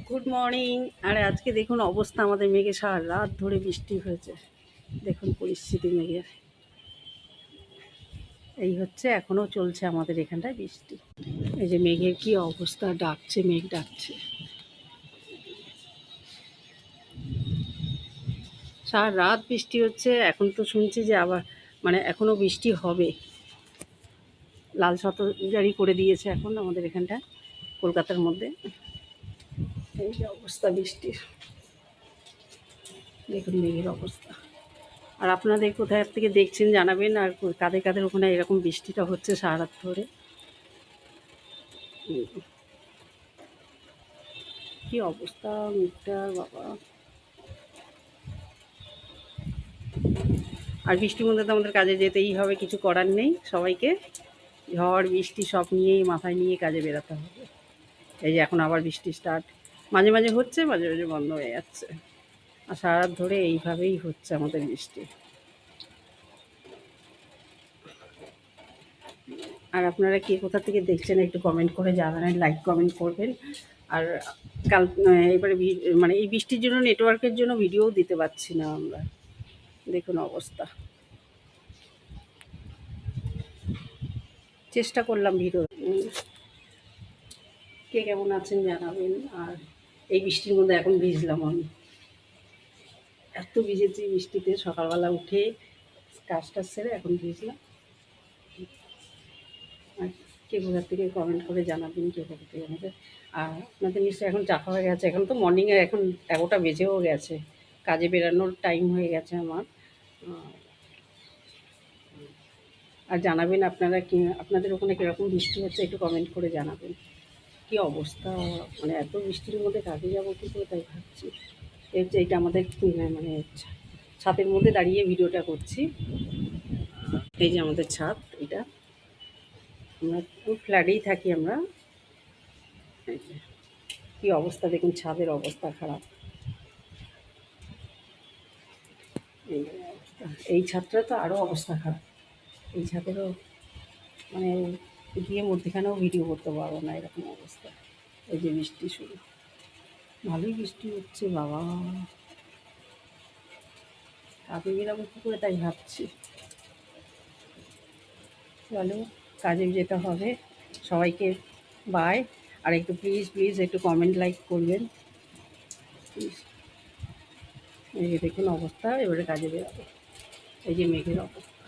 Good morning. আর আজকে দেখুন অবস্থা, আমাদের মেঘে সারা রাত ধরে বৃষ্টি হয়েছে। দেখুন পরিস্থিতি মেঘের এই হচ্ছে, এখনও চলছে আমাদের এখানটায় বৃষ্টি। এই যে মেঘের কি অবস্থা, ডাকছে, মেঘ ডাকছে। সারা রাত বৃষ্টি হচ্ছে, এখন তো শুনছি যে আবার এখনও বৃষ্টি হবে। লাল জারি করে দিয়েছে এখন আমাদের এখানটায়, কলকাতার মধ্যে। এই যে অবস্থা বৃষ্টির, দেখুন মেঘের অবস্থা। আর আপনাদের কোথায় থেকে দেখছেন জানাবেন, আর কাদের কাদের ওখানে এরকম বৃষ্টিটা হচ্ছে সারা রাত ধরে। কি অবস্থা মেঘটার বাবা! আর বৃষ্টির মধ্যে তো আমাদের কাজে যেতেই হবে, কিছু করার নেই। সবাইকে ঝড় বৃষ্টি সব নিয়েই মাথায় নিয়ে কাজে বেরোতে হবে। এই যে এখন আবার বৃষ্টি স্টার্ট, মাঝে মাঝে হচ্ছে, মাঝে মাঝে বন্ধ হয়ে যাচ্ছে। আর সারা রাত ধরে এইভাবেই হচ্ছে আমাদের বৃষ্টি। আর আপনারা কে কোথা থেকে দেখছেন একটু কমেন্ট করে জানাবেন, লাইক কমেন্ট করবেন। আর কাল এবারে এই বৃষ্টির জন্য, নেটওয়ার্কের জন্য ভিডিওও দিতে পারছি না আমরা। দেখুন অবস্থা, চেষ্টা করলাম ভিডিও। কে কেমন আছেন জানাবেন। আর এই বৃষ্টির মধ্যে এখন ভিজলাম আমি, এত ভিজেছি বৃষ্টিতে, সকালবেলা উঠে কাজটা সেরে এখন ভিজলাম। আর কে কোথা থেকে কমেন্ট করে জানাবেন, কে কোথা থেকে আমাদের। আর আপনাদের নিশ্চয়ই এখন চা খাওয়া গেছে, এখন তো মর্নিংয়ে এখন 11টা বেজেও গেছে, কাজে বেরানোর টাইম হয়ে গেছে আমার। আর জানাবেন আপনারা কি, আপনাদের ওখানে কীরকম বৃষ্টি হচ্ছে একটু কমেন্ট করে জানাবেন। কী অবস্থা, এত বৃষ্টির মধ্যে কাজে যাবো কী করে তাই ভাবছি। এইটা আমাদের ছাদের মধ্যে দাঁড়িয়ে ভিডিওটা করছি। এই যে আমাদের ছাদ, এটা আমরা ফ্ল্যাটেই থাকি আমরা। এই যে কী অবস্থা দেখুন, ছাদের অবস্থা খারাপ। এই যে অবস্থা, এই ছাদটা তো আরও অবস্থা খারাপ। এই ছাদেরও গিয়ে মধ্যেখানেও ভিডিও করতে পারবো না, এরকম অবস্থা। এই যে বৃষ্টি শুরু, ভালোই বৃষ্টি হচ্ছে বাবা, কাজে বেরাবো কী করে তাই ভাবছি। চলো, কাজে যেতে হবে। সবাইকে বাই। আর একটু প্লিজ প্লিজ একটু কমেন্ট লাইক করবেন প্লিজ। এই যে দেখুন অবস্থা, এবারে কাজে বেরাবো। এই যে মেঘের অবস্থা।